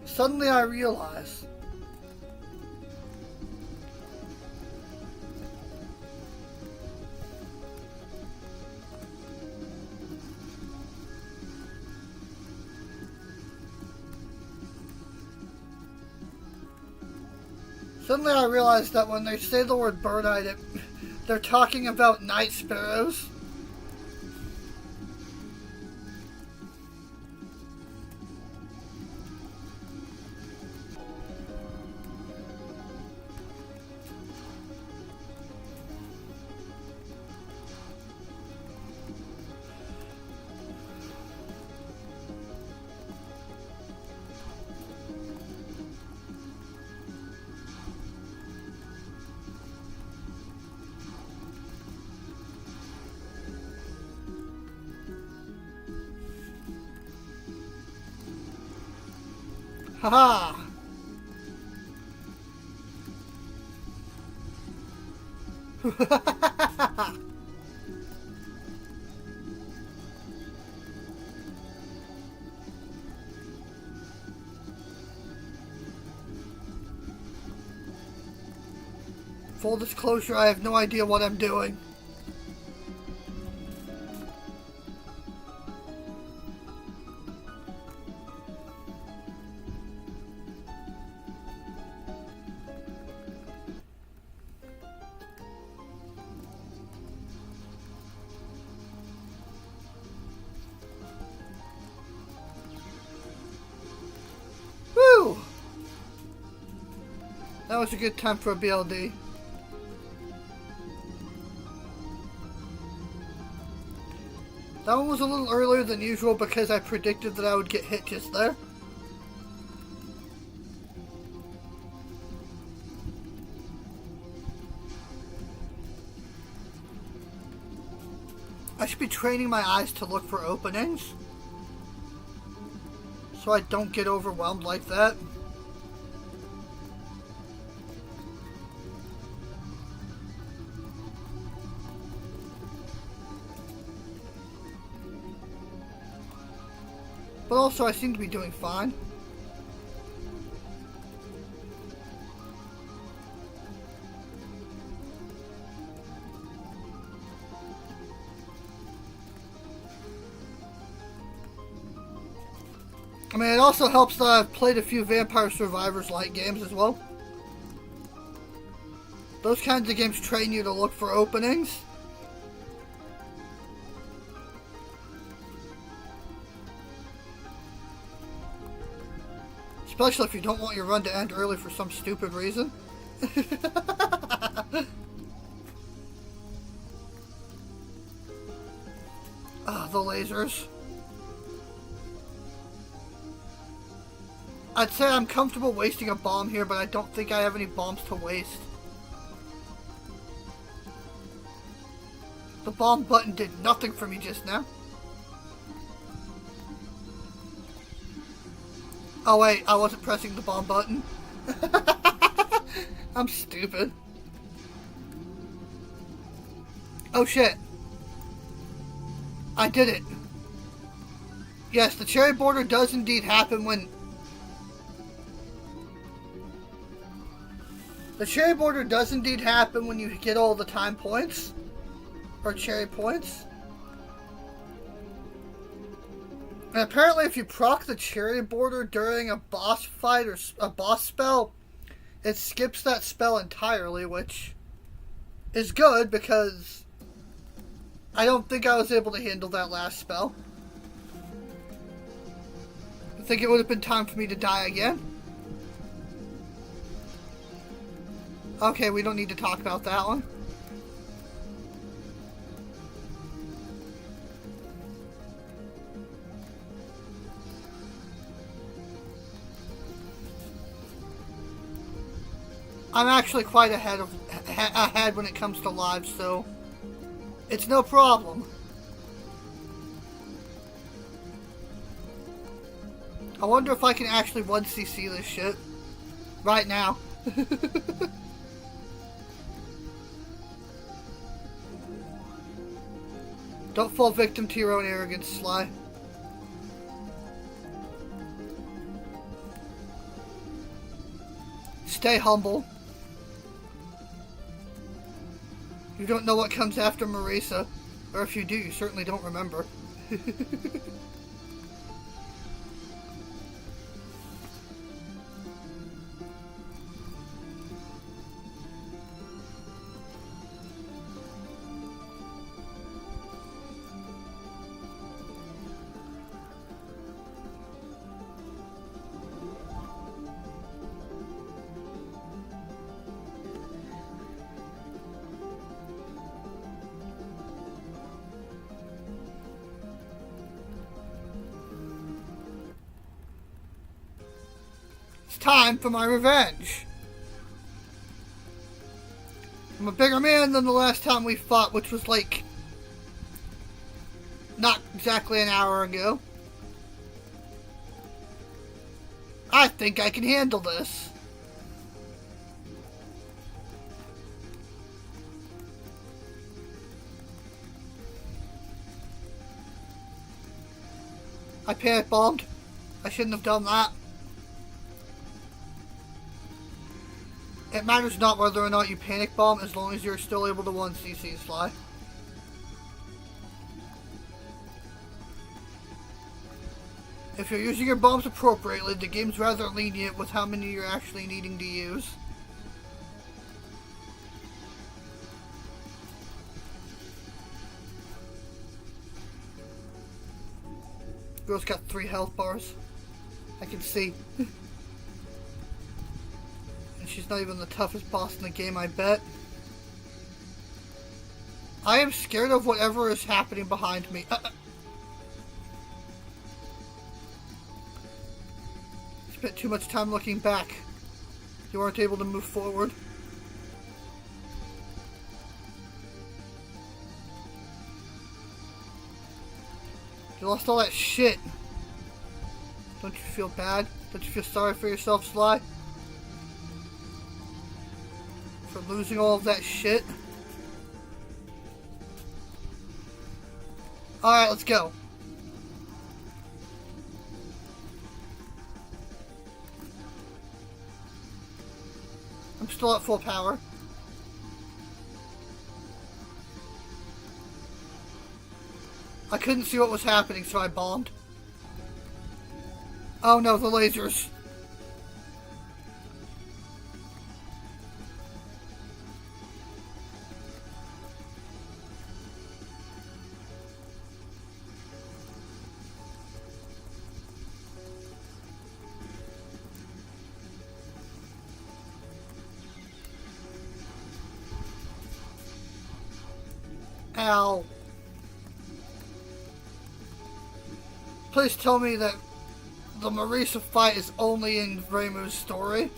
Suddenly I realize. Suddenly I realize that when they say the word bird-eyed, they're talking about night sparrows. Haha! Full disclosure, I have no idea what I'm doing. Woo! That was a good time for a BLD. That one was a little earlier than usual because I predicted that I would get hit just there. I should be training my eyes to look for openings, so I don't get overwhelmed like that. But also, I seem to be doing fine. I mean, it also helps that I've played a few Vampire Survivors-like games as well. Those kinds of games train you to look for openings. Especially if you don't want your run to end early for some stupid reason. Ah, the lasers. I'd say I'm comfortable wasting a bomb here, but I don't think I have any bombs to waste. The bomb button did nothing for me just now. Oh wait, I wasn't pressing the bomb button. I'm stupid. Oh shit. I did it. Yes, the cherry border does indeed happen when... The cherry border does indeed happen when you get all the time points. Or cherry points. And apparently if you proc the cherry border during a boss fight or a boss spell, it skips that spell entirely, which is good because I don't think I was able to handle that last spell. I think it would have been time for me to die again. Okay, we don't need to talk about that one. I'm actually quite ahead when it comes to lives, so It's no problem. I wonder if I can actually 1cc this shit. Right now. Don't fall victim to your own arrogance, Sly. Stay humble. You don't know what comes after Marisa. Or if you do, you certainly don't remember. It's time for my revenge. I'm a bigger man than the last time we fought, which was like not exactly an hour ago. I think I can handle this. I panic bombed. I shouldn't have done that. It matters not whether or not you panic bomb as long as you're still able to 1cc Sly. If you're using your bombs appropriately, the game's rather lenient with how many you're actually needing to use. Girl's got 3 health bars. I can see. And she's not even the toughest boss in the game, I bet. I am scared of whatever is happening behind me. Spent too much time looking back. You aren't able to move forward. You lost all that shit. Don't you feel bad? Don't you feel sorry for yourself, Sly? For losing all of that shit? Alright, let's go. I'm still at full power. I couldn't see what was happening, so I bombed. Oh no, the lasers. Ow. Please tell me that the Marisa fight is only in Reimu's story,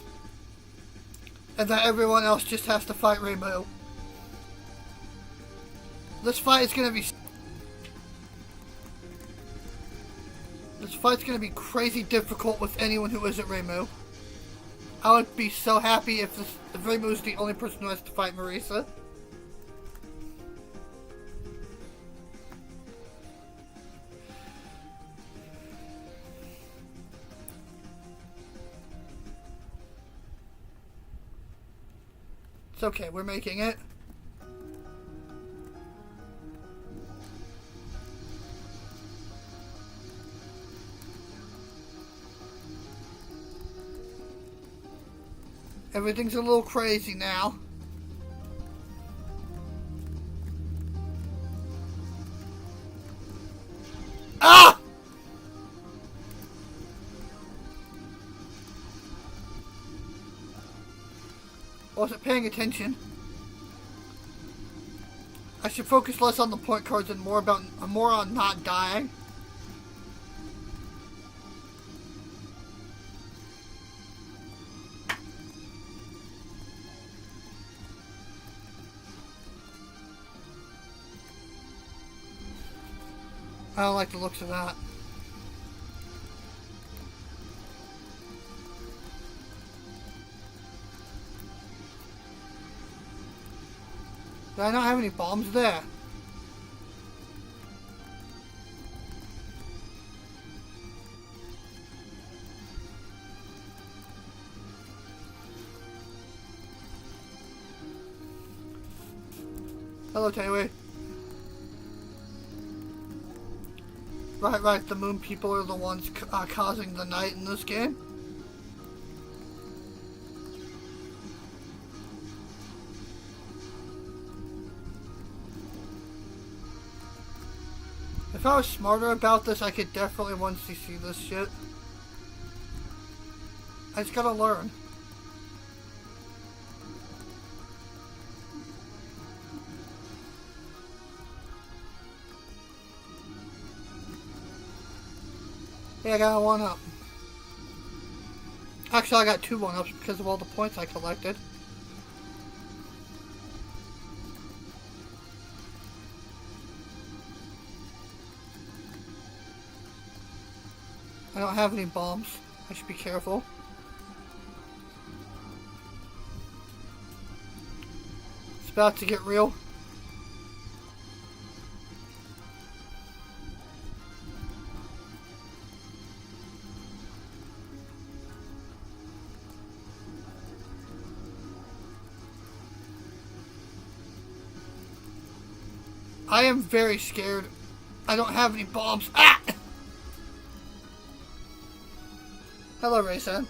and that everyone else just has to fight Reimu. This fight's gonna be crazy difficult with anyone who isn't Reimu. I would be so happy if Reimu is the only person who has to fight Marisa. It's okay, we're making it. Everything's a little crazy now. Ah! Wasn't paying attention. I should focus less on the point cards and more on not dying. I don't like the looks of that. Do I not have any bombs there? Hello, Touhou. Right, the moon people are the ones causing the night in this game. If I was smarter about this, I could definitely once you see this shit. I just gotta learn. Yeah, I got a 1-up. Actually, I got 2 1-ups because of all the points I collected. I don't have any bombs. I should be careful. It's about to get real. I am very scared. I don't have any bombs. Ah! Hello, Marisa.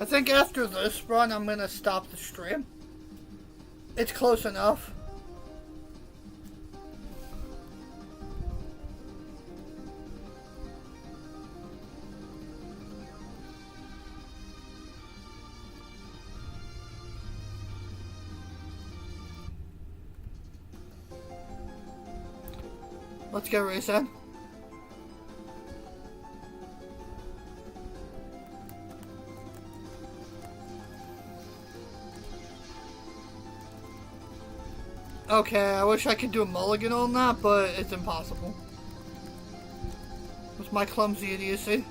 I think after this run, I'm gonna stop the stream. It's close enough. Let's get reset. Okay, I wish I could do a mulligan on that, but it's impossible. It's my clumsy idiocy.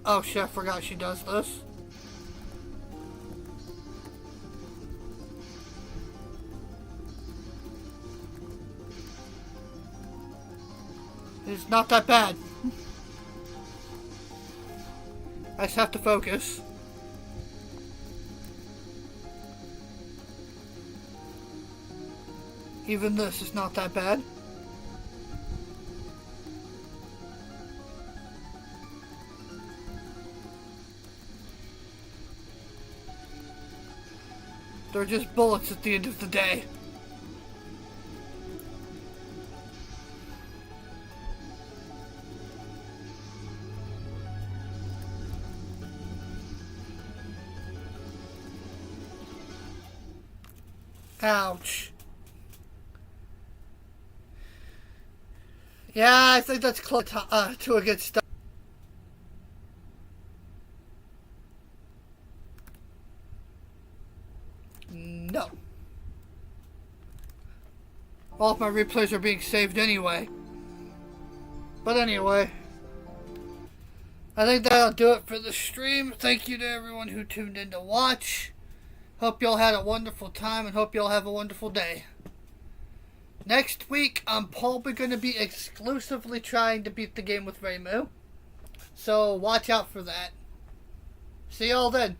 Oh shit, I forgot she does this. It's not that bad. I just have to focus. Even this is not that bad. They're just bullets at the end of the day. Ouch. Yeah, I think that's close to a good start. No. All of my replays are being saved anyway. But anyway, I think that'll do it for the stream. Thank you to everyone who tuned in to watch. Hope y'all had a wonderful time and hope y'all have a wonderful day. Next week, I'm probably going to be exclusively trying to beat the game with Reimu. So watch out for that. See y'all then.